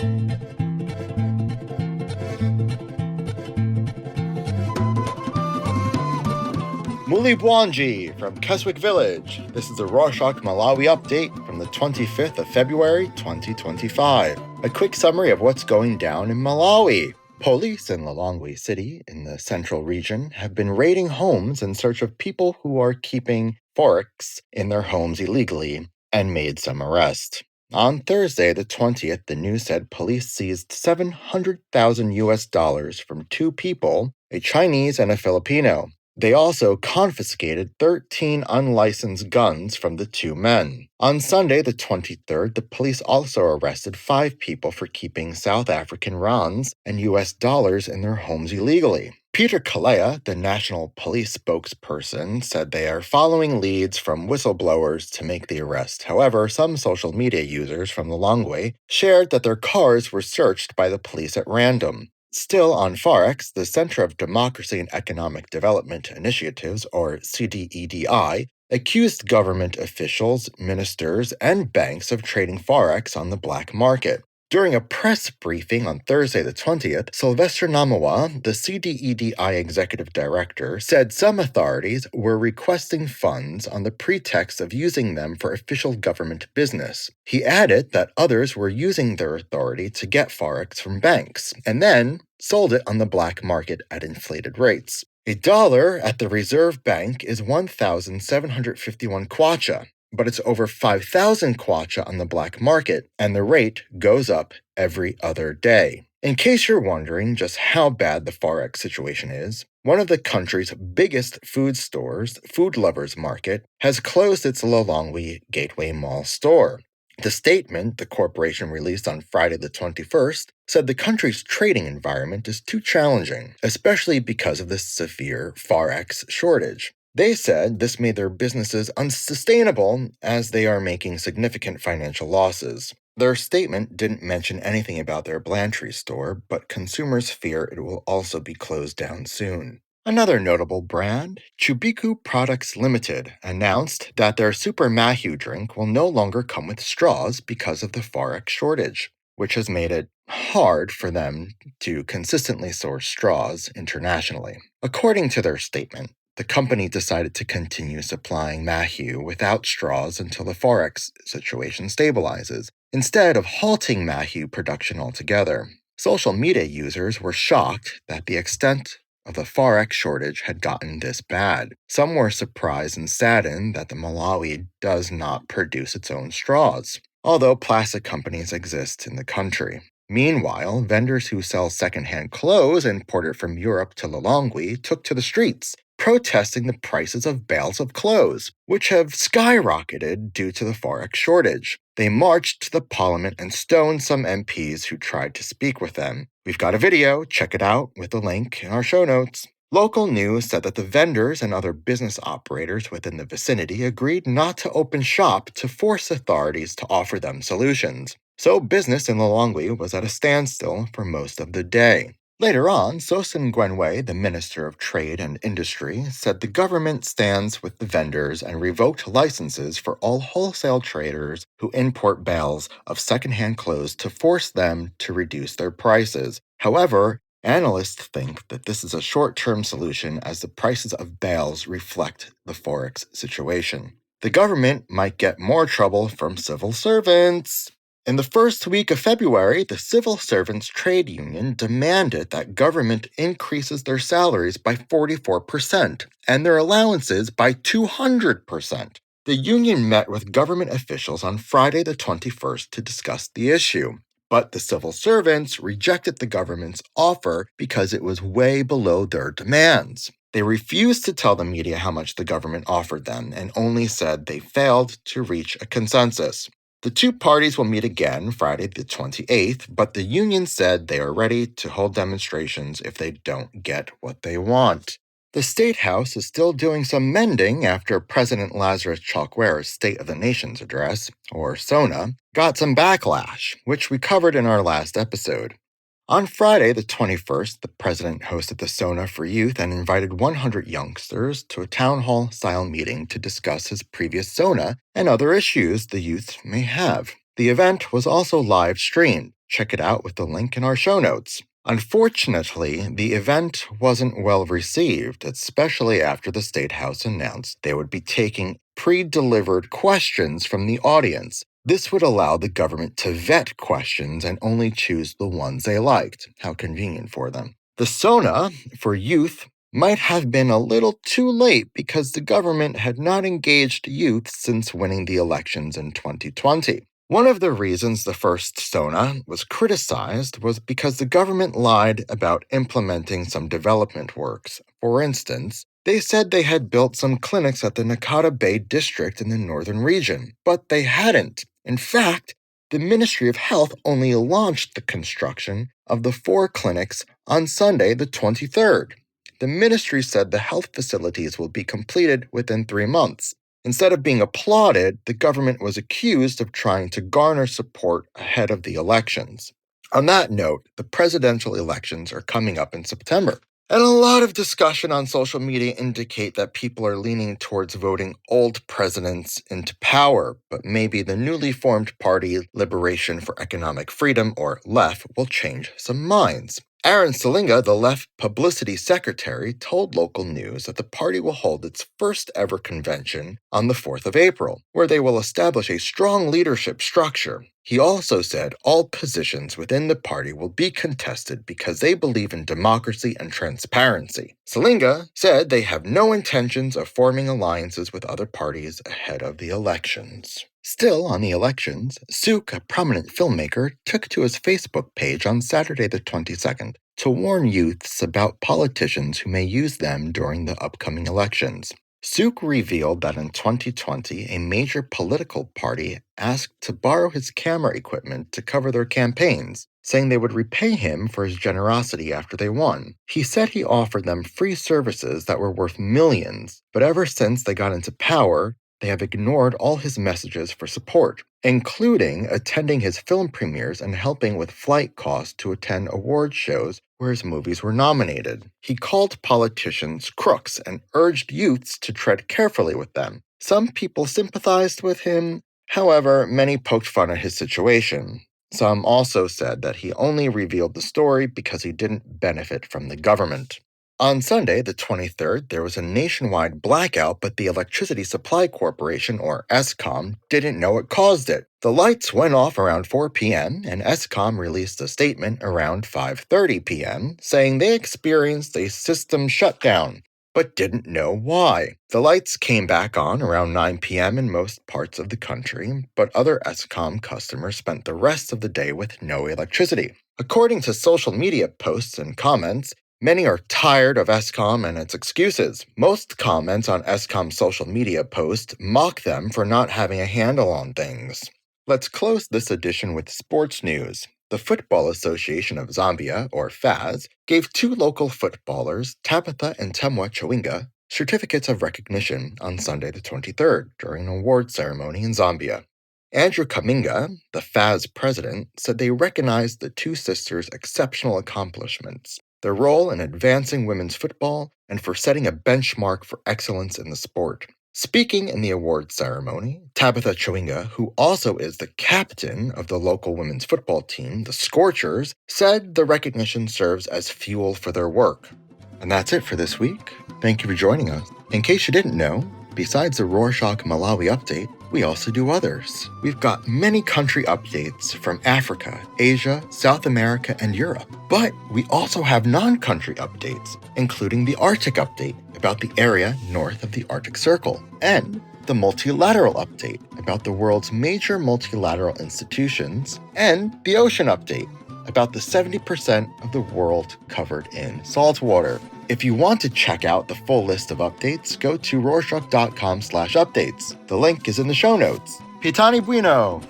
Muli Bwanji from Keswick Village. This is a Rorschach Malawi update from the 25th of February 2025. A quick summary of what's going down in Malawi. Police in Lilongwe City in the central region have been raiding homes in search of people who are keeping Forex in their homes illegally and made some arrests. On Thursday, the 20th, the news said police seized 700,000 US dollars from two people, a Chinese and a Filipino. They also confiscated 13 unlicensed guns from the two men. On Sunday, the 23rd, the police also arrested 5 people for keeping South African rands and US dollars in their homes illegally. Peter Kalea, the national police spokesperson, said they are following leads from whistleblowers to make the arrest. However, some social media users from Lilongwe shared that their cars were searched by the police at random. Still on Forex, the Center of Democracy and Economic Development Initiatives, or CDEDI, accused government officials, ministers, and banks of trading Forex on the black market. During a press briefing on Thursday the 20th, Sylvester Namawa, the CDEDI executive director, said some authorities were requesting funds on the pretext of using them for official government business. He added that others were using their authority to get Forex from banks, and then sold it on the black market at inflated rates. A dollar at the Reserve Bank is 1,751 kwacha, but it's over 5,000 kwacha on the black market, and the rate goes up every other day. In case you're wondering just how bad the Forex situation is, one of the country's biggest food stores, Food Lovers Market, has closed its Lilongwe Gateway Mall store. The statement the corporation released on Friday the 21st said the country's trading environment is too challenging, especially because of the severe Forex shortage. They said this made their businesses unsustainable as they are making significant financial losses. Their statement didn't mention anything about their Blantyre store, but consumers fear it will also be closed down soon. Another notable brand, Chubiku Products Limited, announced that their Super Mahu drink will no longer come with straws because of the Forex shortage, which has made it hard for them to consistently source straws internationally. According to their statement, the company decided to continue supplying Mahu without straws until the Forex situation stabilizes, instead of halting Mahu production altogether. Social media users were shocked that the extent of the Forex shortage had gotten this bad. Some were surprised and saddened that the Malawi does not produce its own straws, although plastic companies exist in the country. Meanwhile, vendors who sell secondhand clothes imported from Europe to Lilongwe took to the streets, protesting the prices of bales of clothes, which have skyrocketed due to the Forex shortage. They marched to the parliament and stoned some MPs who tried to speak with them. We've got a video, check it out with the link in our show notes. Local news said that the vendors and other business operators within the vicinity agreed not to open shop to force authorities to offer them solutions. So business in Lilongwe was at a standstill for most of the day. Later on, Sosin Gwenwe, the Minister of Trade and Industry, said the government stands with the vendors and revoked licenses for all wholesale traders who import bales of secondhand clothes to force them to reduce their prices. However, analysts think that this is a short-term solution as the prices of bales reflect the Forex situation. The government might get more trouble from civil servants. In the first week of February, the Civil Servants Trade Union demanded that government increases their salaries by 44% and their allowances by 200%. The union met with government officials on Friday the 21st to discuss the issue, but the civil servants rejected the government's offer because it was way below their demands. They refused to tell the media how much the government offered them and only said they failed to reach a consensus. The two parties will meet again Friday the 28th, but the union said they are ready to hold demonstrations if they don't get what they want. The State House is still doing some mending after President Lazarus Chakwera's State of the Nation's address, or SONA, got some backlash, which we covered in our last episode. On Friday, the 21st, the president hosted the SONA For Youth and invited 100 youngsters to a town hall-style meeting to discuss his previous SONA and other issues the youth may have. The event was also live-streamed, Check it out with the link in our show notes. Unfortunately, the event wasn't well received, especially after the State House announced they would be taking pre-delivered questions from the audience. This would allow the government to vet questions and only choose the ones they liked. How convenient for them. The SONA for Youth might have been a little too late because the government had not engaged youth since winning the elections in 2020. One of the reasons the first SONA was criticized was because the government lied about implementing some development works. For instance, they said they had built some clinics at the Nakata Bay district in the northern region, but they hadn't. In fact, the Ministry of Health only launched the construction of the 4 clinics on Sunday, the 23rd. The ministry said the health facilities will be completed within 3 months. Instead of being applauded, the government was accused of trying to garner support ahead of the elections. On that note, the presidential elections are coming up in September. And a lot of discussion on social media indicate that people are leaning towards voting old presidents into power, but maybe the newly formed party Liberation for Economic Freedom, or LEF, will change some minds. Aaron Salinga, the LEF publicity secretary, told local news that the party will hold its first ever convention on the 4th of April, where they will establish a strong leadership structure. He also said all positions within the party will be contested because they believe in democracy and transparency. Salinga said they have no intentions of forming alliances with other parties ahead of the elections. Still on the elections, Sook, a prominent filmmaker, took to his Facebook page on Saturday the 22nd to warn youths about politicians who may use them during the upcoming elections. Sook revealed that in 2020, a major political party asked to borrow his camera equipment to cover their campaigns, saying they would repay him for his generosity after they won. He said he offered them free services that were worth millions, but ever since they got into power, they have ignored all his messages for support, including attending his film premieres and helping with flight costs to attend award shows where his movies were nominated. He called politicians crooks and urged youths to tread carefully with them. Some people sympathized with him, however, many poked fun at his situation. Some also said that he only revealed the story because he didn't benefit from the government. On Sunday, the 23rd, there was a nationwide blackout, but the Electricity Supply Corporation, or ESCOM, didn't know it caused it. The lights went off around 4 p.m., and ESCOM released a statement around 5:30 p.m., saying they experienced a system shutdown, but didn't know why. The lights came back on around 9 p.m. in most parts of the country, but other ESCOM customers spent the rest of the day with no electricity. According to social media posts and comments, many are tired of ESCOM and its excuses. Most comments on ESCOM's social media posts mock them for not having a handle on things. Let's close this edition with sports news. The Football Association of Zambia, or FAZ, gave 2 local footballers, Tabitha and Temwa Chawinga, certificates of recognition on Sunday the 23rd during an award ceremony in Zambia. Andrew Kaminga, the FAZ president, said they recognized the 2 sisters' exceptional accomplishments, their role in advancing women's football, and for setting a benchmark for excellence in the sport. Speaking in the award ceremony, Tabitha Chawinga, who also is the captain of the local women's football team, the Scorchers, said the recognition serves as fuel for their work. And that's it for this week. Thank you for joining us. In case you didn't know, besides the Rorschach Malawi update, we also do others. We've got many country updates from Africa, Asia, South America, and Europe. But we also have non-country updates, including the Arctic update about the area north of the Arctic Circle, and the multilateral update about the world's major multilateral institutions, and the ocean update about the 70% of the world covered in saltwater. If you want to check out the full list of updates, go to Rorschach.com/updates. The link is in the show notes. Pitani Bueno!